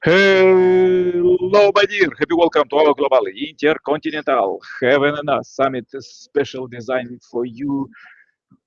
Hello, my dear. Happy welcome to our global intercontinental Heaven and Earth Summit special design for you.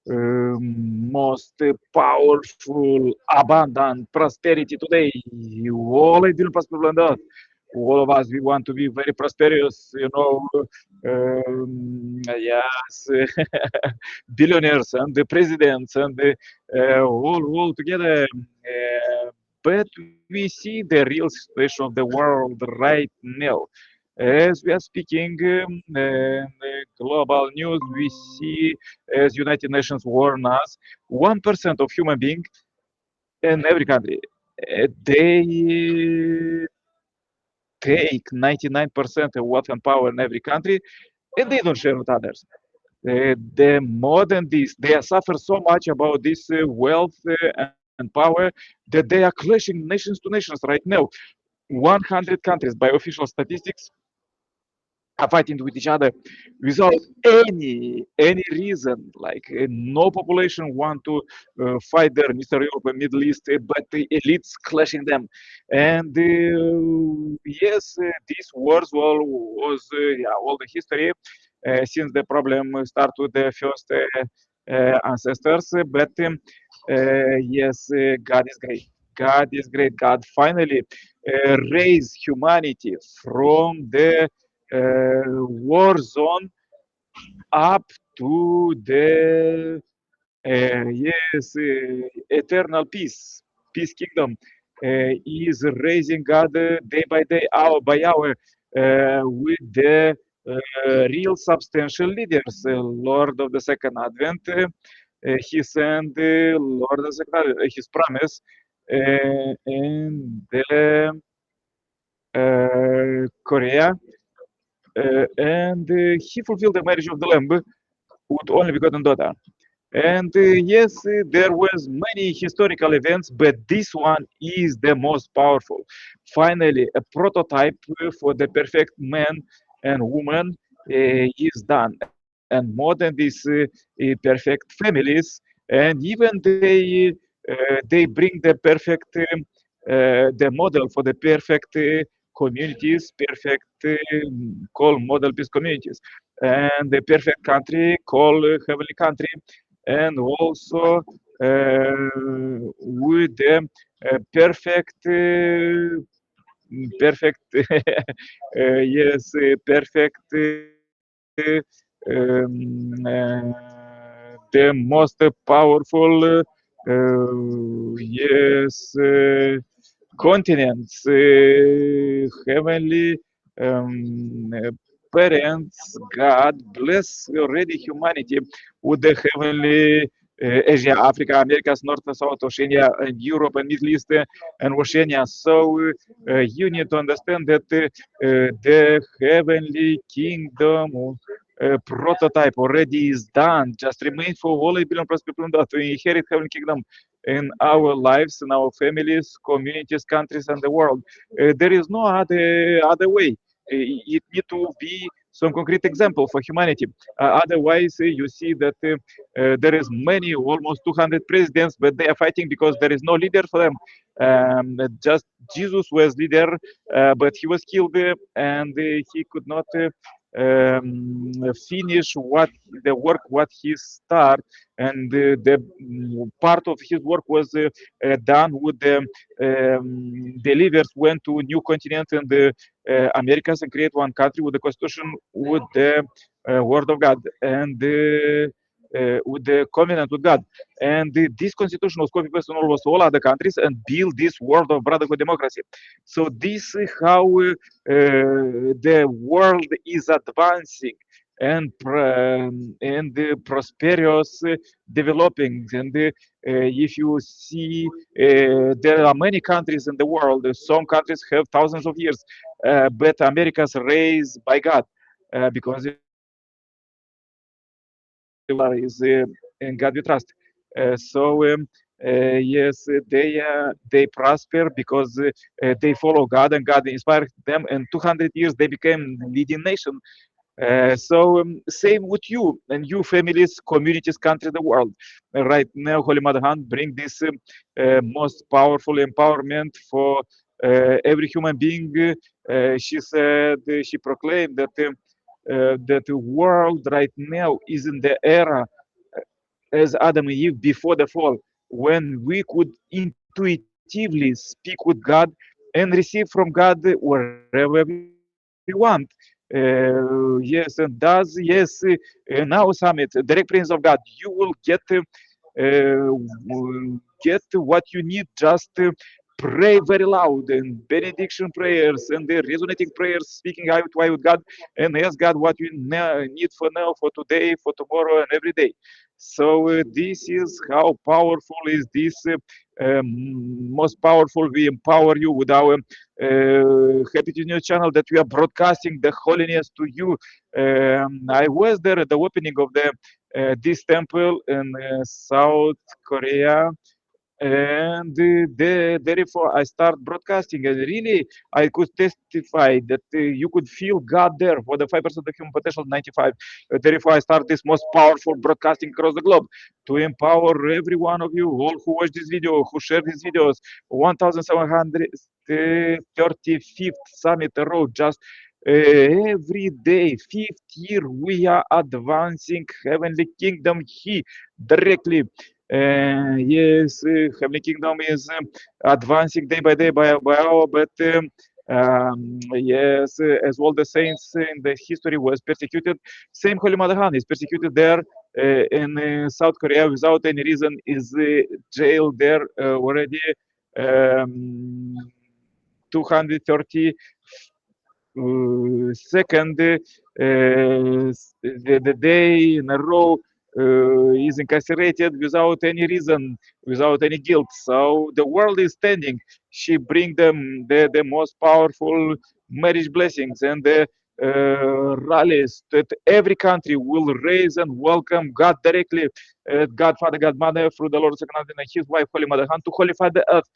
Most powerful, abundant prosperity today. All I do prosper on earth. All of us, we want to be very prosperous, yes, billionaires and the presidents and the, all together. But we see the real situation of the world right now. As we are speaking, global news, we see, as United Nations warn us, 1% of human beings in every country, they take 99% of wealth and power in every country, and they don't share with others. The more than this, they suffer so much about this wealth and power that they are clashing nations to nations right now. 100 countries, by official statistics, are fighting with each other without any reason. Like no population want to fight there in Eastern Europe and Middle East, but the elites clashing them. And yes, this wars was yeah, all the history since the problem start with the first ancestors. But yes, God is great. God is great. God finally raised humanity from the war zone up to the yes eternal peace kingdom is raising God day by day, hour by hour, with the real substantial leaders. Lord of the Second Advent, he sent Lord of the Second Advent, his promise, in the Korea, and he fulfilled the marriage of the Lamb with only begotten daughter. And yes, there was many historical events, but this one is the most powerful. Finally, a prototype for the perfect man and woman is done. And more than this, perfect families, and even they bring the perfect the model for the perfect communities, perfect called model peace communities, and the perfect country called heavenly country, and also with the perfect perfect yes perfect the most powerful yes continents, heavenly parents. God bless already humanity with the heavenly Asia, Africa, Americas, North and South, Oceania, and Europe, and Middle East, and Oceania. So you need to understand that the heavenly kingdom prototype already is done. Just remain for all billion plus people to inherit heavenly kingdom in our lives, in our families, communities, countries, and the world. There is no other way. It need to be some concrete example for humanity. Otherwise, you see that there is many, almost 200 presidents, but they are fighting because there is no leader for them. Just Jesus was leader, but he was killed, and he could not finish what the work what he start, and the part of his work was done with the believers went to new continent in the Americas and create one country with the constitution, with the word of God, and with the covenant with God. And this constitution was copied pasted on almost all other countries and built this world of brotherhood democracy. So this is how the world is advancing and prosperous, developing. And if you see, there are many countries in the world. Some countries have thousands of years, but America's raised by God, because is in God we trust. So yes, they prosper because they follow God, and God inspired them. In 200 years, they became leading nation. So same with you and you families, communities, country, the world. Right now, Holy Mother Hand bring this most powerful empowerment for every human being, she said, she proclaimed that the world right now is in the era as Adam and Eve before the fall, when we could intuitively speak with God and receive from God wherever we want. Yes, and does, yes, in our summit, direct presence of God, you will get what you need. Just pray very loud and benediction prayers and the resonating prayers, speaking eye to eye with God, and ask God what you need for now, for today, for tomorrow, and every day. So this is how powerful is this. Most powerful, we empower you with our Happy to New channel that we are broadcasting the holiness to you. I was there at the opening of the this temple in South Korea, and therefore I start broadcasting, and really I could testify that you could feel God there for the 5% of human potential, 95. Therefore I start this most powerful broadcasting across the globe to empower every one of you, all who watch this video, who share these videos. 1735th summit road, just every day, fifth year, we are advancing heavenly kingdom here directly. Yes, Heavenly Kingdom is advancing day by hour, but yes, as all the saints in the history was persecuted, same Holy Mother Han is persecuted there in South Korea without any reason, is jailed there already. Um, 230 second the day in a row is incarcerated without any reason, without any guilt. So the world is standing. She bring them the most powerful marriage blessings and the rallies that every country will raise and welcome God directly, God Father, God Mother, through the Lord and His wife, Holy Mother, Han, to qualify the earth.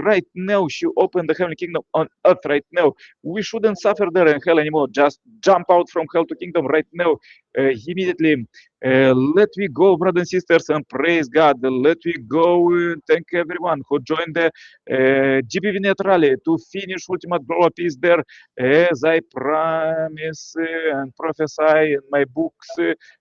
Right now, she opened the heavenly kingdom on earth right now. We shouldn't suffer there in hell anymore. Just jump out from hell to kingdom right now, immediately. Let we go, brothers and sisters, and praise God. Let we go. Thank everyone who joined the GPBNet rally to finish ultimate global peace there, as I promise and prophesy in my books.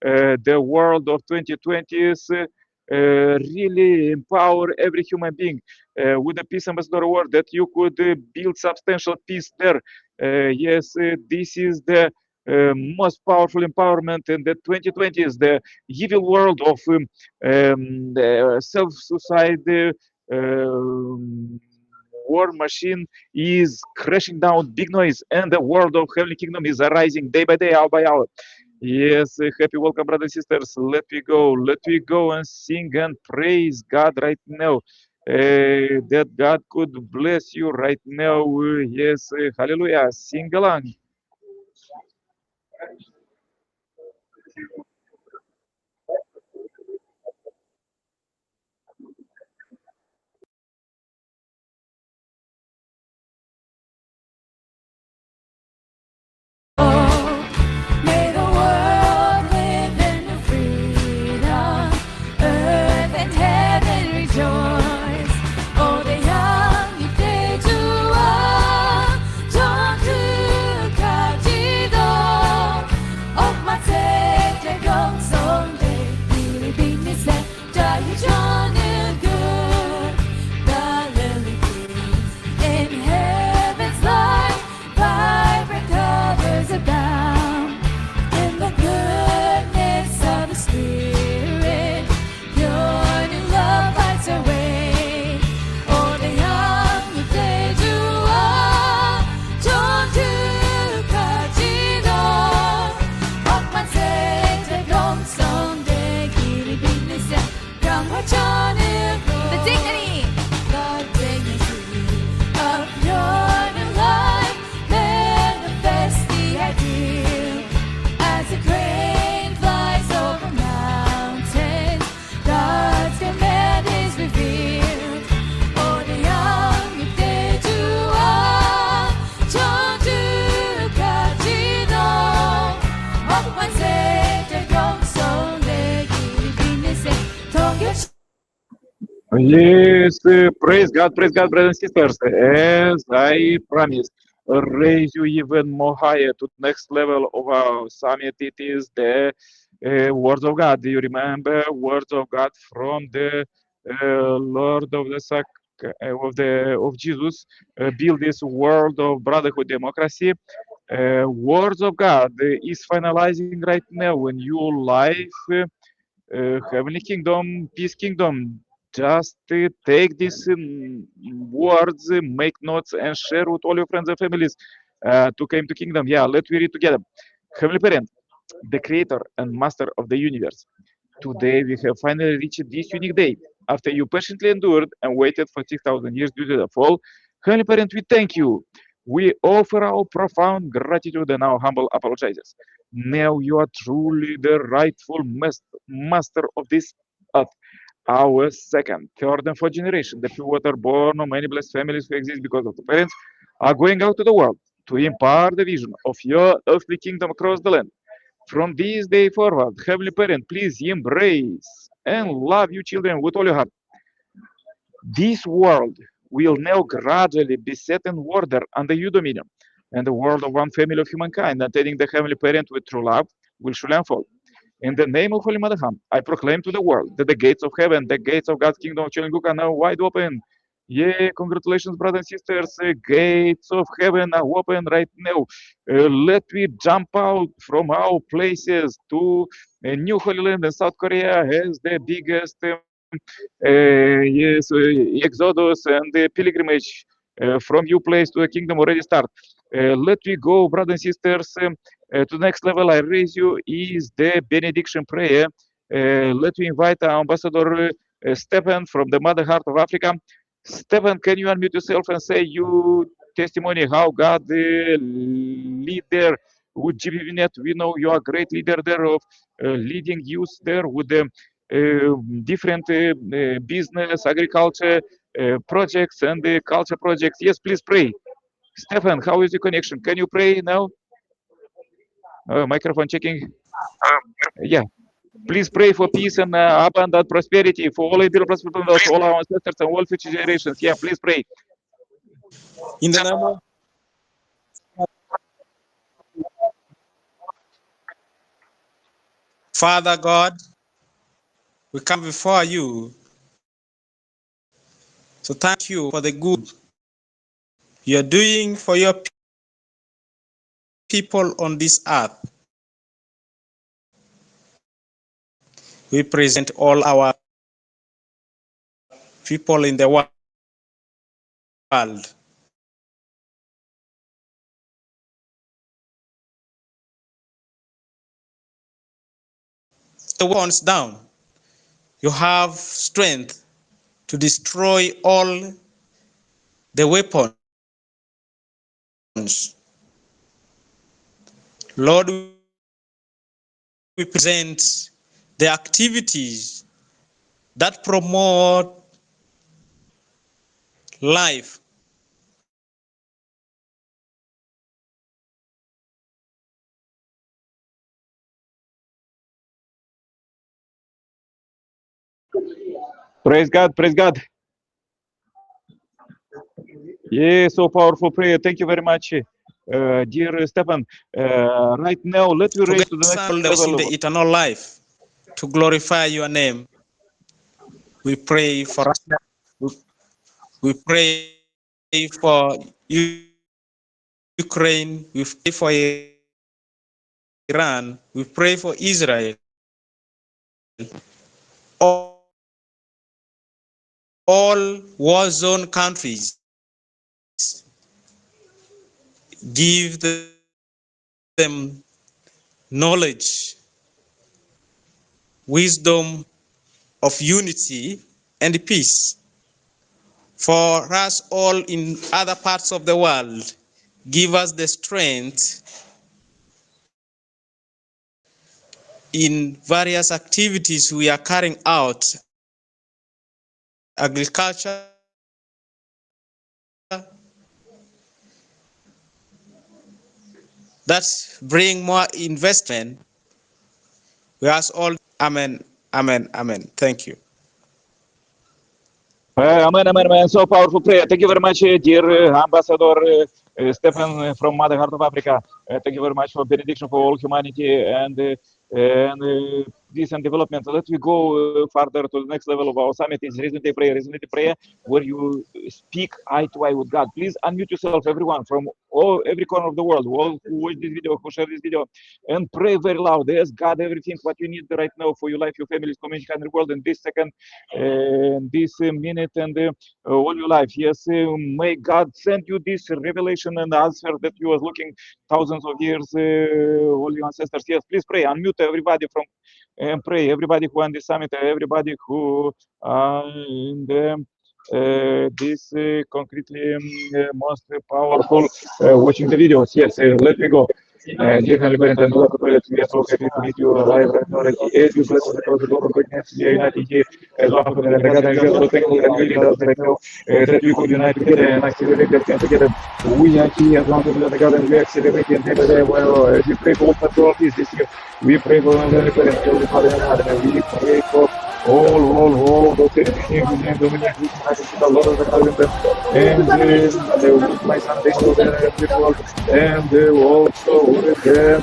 The world of 2020s really empower every human being with the peace ambassador award, that you could build substantial peace there. Yes, this is the most powerful empowerment in the 2020s. The evil world of self-suicide war machine is crashing down, big noise, and the world of heavenly kingdom is arising day by day, hour by hour. Yes, happy welcome, brothers and sisters. Let me go and sing and praise God right now. That God could bless you right now. Yes, hallelujah. Sing along. May the world live in the freedom, earth and heaven rejoice. Oh, the young 이때 주와 전투까지도 엄마 책자고 Yes, praise God, brothers and sisters. As I promised, raise you even more higher to the next level of our summit. It is the words of God. Do you remember words of God from the Lord of the of Jesus? Build this world of brotherhood democracy. Words of God is finalizing right now in your life. Heavenly Kingdom, Peace Kingdom. Just take these words, make notes, and share with all your friends and families to come to Kingdom. Yeah, let's read it together. Heavenly Parent, the Creator and Master of the universe. Today we have finally reached this unique day. After you patiently endured and waited for 6,000 years due to the fall, Heavenly Parent, we thank you. We offer our profound gratitude and our humble apologizes. Now you are truly the rightful master of this earth. Our second, third, and fourth generation, the few water born of many blessed families who exist because of the parents, are going out to the world to impart the vision of your earthly kingdom across the land. From this day forward, Heavenly Parent, please embrace and love you children with all your heart. This world will now gradually be set in order under your dominion, and the world of one family of humankind, attending the Heavenly Parent with true love, will surely unfold. In the name of Holy Mother Ham, I proclaim to the world that the gates of heaven, the gates of God's kingdom of Chelenguk are now wide open. Yay, congratulations, brothers and sisters. Gates of heaven are open right now. Let me jump out from our places to New Holy Land in South Korea as the biggest yes, exodus and the pilgrimage from your place to the kingdom already start. Let me go, brothers and sisters, to the next level. I raise you is the benediction prayer. Let me invite our ambassador Stephen from the Mother Heart of Africa. Stephen, can you unmute yourself and say your testimony how God lead there with GPBNet? We know you are a great leader there of leading youth there with the different business, agriculture projects and culture projects. Yes, please pray. Stefan, how is the connection? Can you pray now? Microphone checking. Yeah. Please pray for peace and abundant prosperity for all Indian prosperity, all our ancestors and all future generations. Yeah, please pray. In the name of Father God, we come before you to thank you for the good you're doing for your people on this earth. We present all our people in the world. The ones down, you have strength to destroy all the weapons. Lord, we present the activities that promote life. Praise God, praise God. Yeah, so powerful prayer. Thank you very much, dear Stefan. Right now, let me To raise get to the next the in level. the eternal life, to glorify your name. We pray for us. We pray for Ukraine. We pray for Iran. We pray for Israel. All war zone countries. Give them knowledge, wisdom of unity and peace. For us all in other parts of the world, give us the strength in various activities we are carrying out, agriculture, that bring more investment. We ask all, amen, amen, amen. Thank you. Amen, amen, amen. So powerful prayer. Thank you very much, dear Ambassador Stephen from Mother Heart of Africa. Thank you very much for benediction for all humanity and peace and development. Let me go further to the next level of our summit. Is reasonable prayer, where you speak eye to eye with God. Please unmute yourself, everyone, from every corner of the world, all who watch this video, who share this video, and pray very loud. Ask God everything what you need right now for your life, your families, community, and the world in this second, this minute, and all your life. Yes, may God send you this revelation and answer that you was looking thousands of years, all your ancestors. Yes, please pray. Unmute everybody from and pray. Everybody who on the summit, everybody who in the this concretely most powerful watching the videos. Yes, let me go. Dear Heavenly Parent, and Lord, we are so happy to meet you alive right now. Like as you bless us across the globe of greatness, we are united here as one family. And God, and we are so thankful and we lead us right now that we could unite together and accelerate that can together. We are here as one family, and God, and we accelerate and day by day. Well, as we pray for all pastoral peace this year, we pray for our Heavenly Parent, Holy Father and Mother, and we pray for all those things in Dominion, the Lord of the Calendar, and with my son, they know the ritual, and also with them.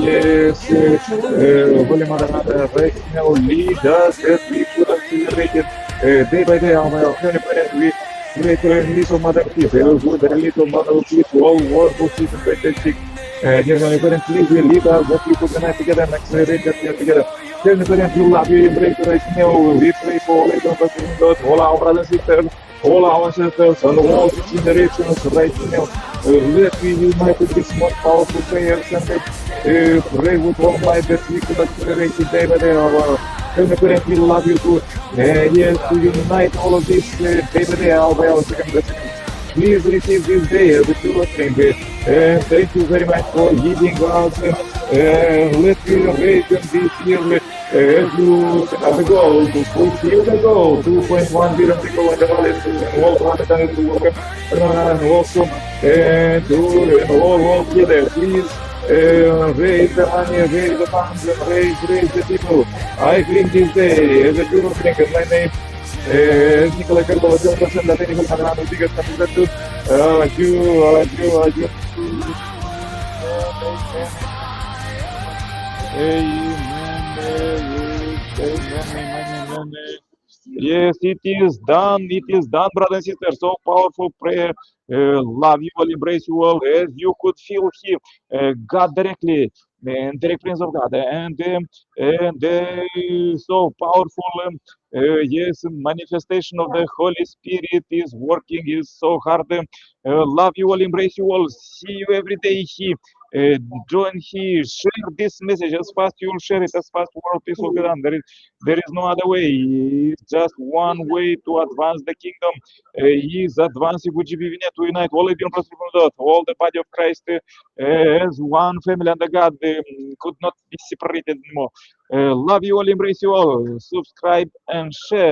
Yes, Holy Mother, right now, lead us that we could accelerate it day by day. Our Heavenly Parent, we pray for a release of Mother Peace, a good release of Mother Peace to all world who sees and great sick. Dear Heavenly Parent, please we lead us that we could unite together and accelerate that we are together. Heavenly Parent, you love you, embrace right now. We pray for all God, all our brothers and sisters, all our ancestors, and all the generations right now. Let me unite with this most powerful prayers and pray with all might that we could accelerate it day by day. Our Heavenly Parent, we love you too. Yes, to unite all of this day by day, our by our second blessing. Please receive this day as a pure offering. Thank you very much for giving us. Let me raise them this year as you set up the goal to fulfill the goal. 2.1 billion people in the world want to work and also to all together. Please raise the money, raise the funds, raise the people. I bring this day as a pure offering in my name. Nicola Carlo, John Person, that anyone had another bigger something you. Amen. Yes, it is done. It is done, brothers and sisters. So powerful prayer. Love you all, embrace you all, as you could feel Him, God directly, and direct presence of God, and so powerful. Yes, manifestation of the Holy Spirit is working. Is so hard. Love you all, embrace you all. See you every day. Uh, Join here, share this message as fast you'll share it, as fast world peace will be done. There is no other way. It's just one way to advance the kingdom. Is advancing with GPBNet to unite all Libyan Earth, all the body of Christ as one family under God. Could not be separated anymore. Love you all, embrace you all. Subscribe and share.